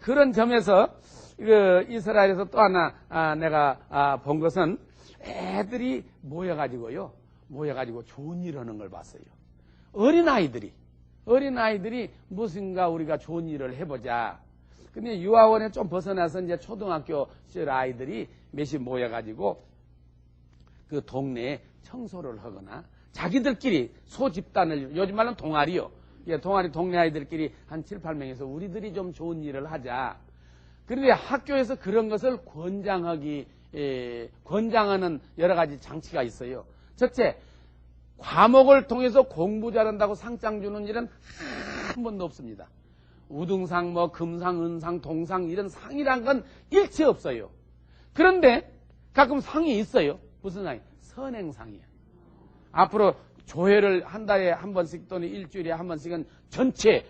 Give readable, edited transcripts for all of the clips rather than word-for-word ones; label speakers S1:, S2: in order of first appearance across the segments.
S1: 그런 점에서 이스라엘에서 또 하나 내가 본 것은 애들이 모여가지고 좋은 일 하는 걸 봤어요. 어린아이들이 무슨가 우리가 좋은 일을 해보자. 근데 유아원에 좀 벗어나서 이제 초등학교 시절 아이들이 몇이 모여가지고 그 동네에 청소를 하거나 자기들끼리 소집단을, 요즘 말로는 동아리요. 동아리 동네 아이들끼리 한 7, 8명에서 우리들이 좀 좋은 일을 하자. 그런데 학교에서 그런 것을 권장하는 여러 가지 장치가 있어요. 첫째, 과목을 통해서 공부 잘한다고 상장 주는 일은 한 번도 없습니다. 우등상, 금상, 은상, 동상 이런 상이란 건 일체 없어요. 그런데 가끔 상이 있어요. 무슨 상이? 선행상이에요. 앞으로 조회를 한 달에 한 번씩 또는 일주일에 한 번씩은 전체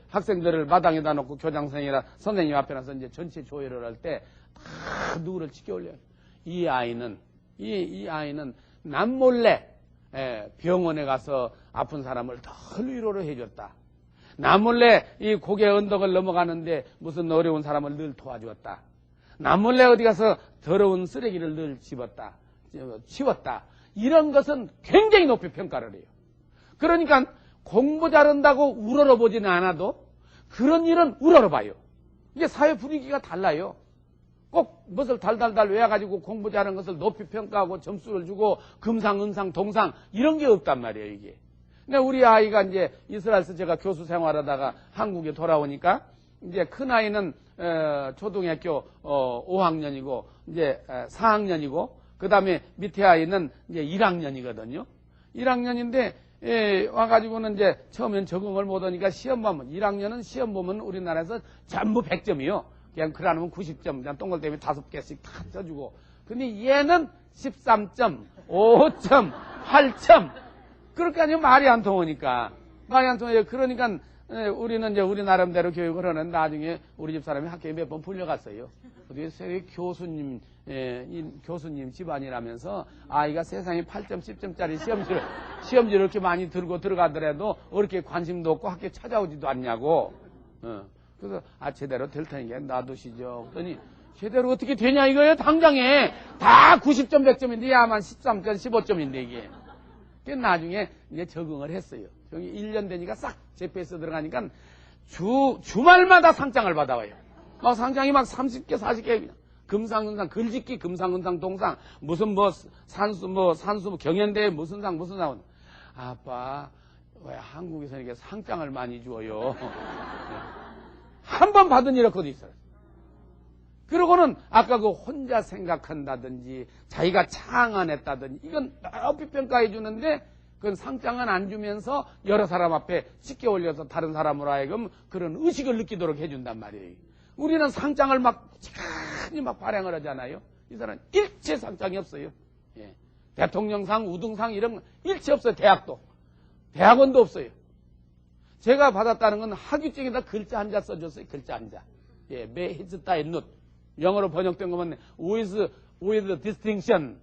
S1: 학생들을 마당에다 놓고 교장 선생님 앞에 나서 이제 전체 조회를 할 때 다 누구를 지켜 올려요. 이 아이는 남몰래 병원에 가서 아픈 사람을 덜 위로를 해줬다. 남몰래 이 고개 언덕을 넘어가는데 무슨 어려운 사람을 늘 도와주었다. 남몰래 어디 가서 더러운 쓰레기를 늘 치웠다. 이런 것은 굉장히 높이 평가를 해요. 그러니까 공부 잘한다고 우러러보지는 않아도 그런 일은 우러러봐요. 이게 사회 분위기가 달라요. 꼭 무엇을 달달달 외워가지고 공부 잘하는 것을 높이 평가하고 점수를 주고 금상, 은상, 동상 이런 게 없단 말이에요, 이게. 근데 우리 아이가 이제 이스라엘에서 제가 교수 생활하다가 한국에 돌아오니까 이제 큰 아이는 초등학교 5학년이고 이제 4학년이고 그 다음에 밑에 아이는 이제 1학년이거든요. 1학년인데 와가지고는 이제 처음엔 적응을 못하니까 시험 보면 1학년은 시험 보면 우리나라에서 전부 100점이요. 그냥 그러면 90점, 그냥 동글대면 5개씩 다 써주고. 근데 얘는 13점, 5점, 8점. 그렇게 하면 말이 안 통하니까. 말이 안 통해요. 그러니까 우리는 이제 우리 나름대로 교육을 하는 나중에 우리 집 사람이 학교에 몇 번 불려갔어요. 어떻게 세계 교수님 집안이라면서 아이가 세상에 8점, 10점짜리 시험지를 이렇게 많이 들고 들어가더라도 그렇게 관심도 없고 학교에 찾아오지도 않냐고. 그래서 제대로 될 테니까 놔두시죠. 그랬더니 제대로 어떻게 되냐 이거예요. 당장에 다 90점, 100점인데 야만 13점, 15점인데 이게. 그래서 나중에 이제 적응을 했어요. 여기 1년 되니까 싹 GPS 들어가니까 주말마다 상장을 받아와요. 막 상장이 막 30개, 40개. 금상, 은상, 글짓기, 금상, 은상, 동상. 무슨 산수, 경연대회 무슨 상. 아빠, 왜 한국에서 이렇게 상장을 많이 줘요? 한 번 받은 일 없거든 있어요. 그러고는 아까 그 혼자 생각한다든지 자기가 창안했다든지 이건 높이 평가해 주는데 그건 상장은 안 주면서 여러 사람 앞에 쉽게 올려서 다른 사람으로 하여금 그런 의식을 느끼도록 해준단 말이에요. 우리는 상장을 시간이 발행을 하잖아요. 이 사람은 일체 상장이 없어요. 예. 대통령상, 우등상 이런 건 일체 없어요. 대학원도 없어요. 제가 받았다는 건 학위증에다 글자 한자 써줬어요. 글자 한자. 예, 매 히즈타의 넛. 영어로 번역된 거면 with distinction.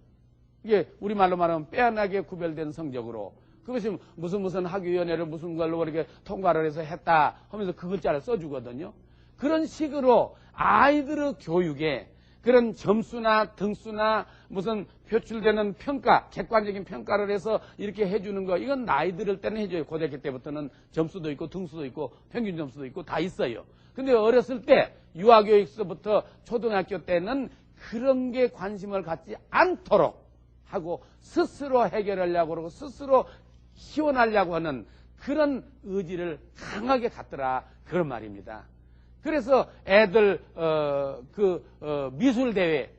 S1: 이게 우리말로 말하면 빼어나게 구별된 성적으로. 그것이 무슨 학위위원회를 무슨 걸로 이렇게 통과를 해서 했다 하면서 그 글자를 써주거든요. 그런 식으로 아이들의 교육에 그런 점수나 등수나 무슨 표출되는 평가, 객관적인 평가를 해서 이렇게 해주는 거, 이건 나이 들을 때는 해줘요. 고등학교 때부터는 점수도 있고 등수도 있고 평균 점수도 있고 다 있어요. 근데 어렸을 때 유아교육서부터 초등학교 때는 그런 게 관심을 갖지 않도록 하고 스스로 해결하려고 그러고 스스로 희원하려고 하는 그런 의지를 강하게 갖더라. 그런 말입니다. 그래서 애들 미술대회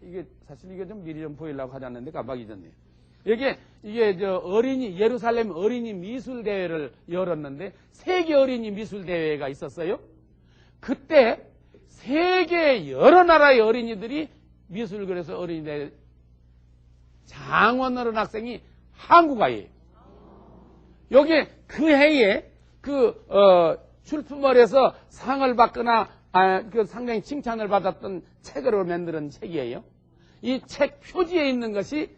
S1: 이게 사실 이게 좀 미리 좀 보이려고 하지 않는데 깜빡 잊었네요. 이게 예루살렘 어린이 미술대회를 열었는데 세계 어린이 미술대회가 있었어요. 그때 세계 여러 나라의 어린이들이 미술관에서 어린이대회 장원어른 학생이 한국 아이예요. 여기 그 해에 출품을 해서 상을 받거나 상당히 칭찬을 받았던 책으로 만든 책이에요. 이 책 표지에 있는 것이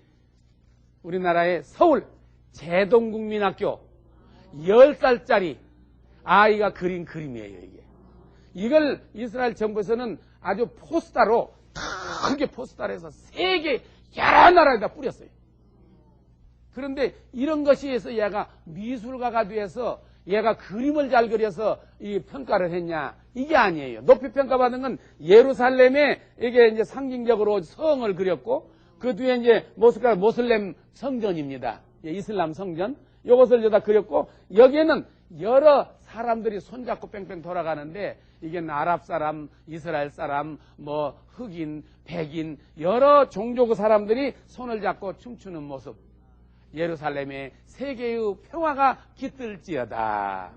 S1: 우리나라의 서울 제동국민학교 10살짜리 아이가 그린 그림이에요. 이걸 이스라엘 정부에서는 아주 포스타로 크게 포스타로 해서 세계 여러 나라에다 뿌렸어요. 그런데 이런 것이 해서 얘가 미술가가 돼서 얘가 그림을 잘 그려서 이 평가를 했냐? 이게 아니에요. 높이 평가받은 건 예루살렘에 이게 이제 상징적으로 성을 그렸고 그 뒤에 이제 모슬렘 성전입니다. 이슬람 성전. 이것을 여기다 그렸고 여기에는 여러 사람들이 손잡고 뺑뺑 돌아가는데 이게 아랍 사람, 이스라엘 사람, 뭐 흑인, 백인 여러 종족의 사람들이 손을 잡고 춤추는 모습. 예루살렘에 세계의 평화가 깃들지어다.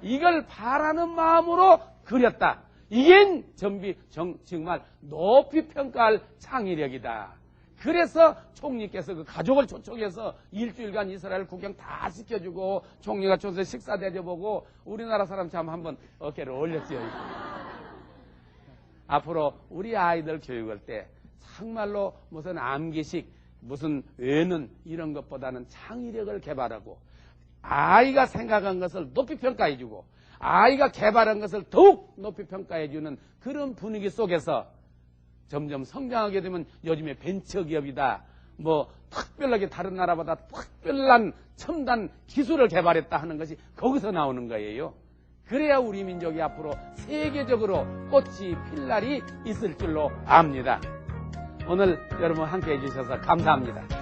S1: 이걸 바라는 마음으로 그렸다. 이게 정말 높이 평가할 창의력이다. 그래서 총리께서 그 가족을 초청해서 일주일간 이스라엘 구경 다 시켜주고 총리가 초대 식사 대접하고 우리나라 사람 참 한번 어깨를 올렸지요. 앞으로 우리 아이들 교육할 때 정말로 무슨 암기식 무슨 외는 이런 것보다는 창의력을 개발하고 아이가 생각한 것을 높이 평가해주고 아이가 개발한 것을 더욱 높이 평가해주는 그런 분위기 속에서 점점 성장하게 되면 요즘에 벤처기업이다. 뭐 특별하게 다른 나라보다 특별한 첨단 기술을 개발했다 하는 것이 거기서 나오는 거예요. 그래야 우리 민족이 앞으로 세계적으로 꽃이 필 날이 있을 줄로 압니다. 오늘 여러분 함께 해주셔서 감사합니다.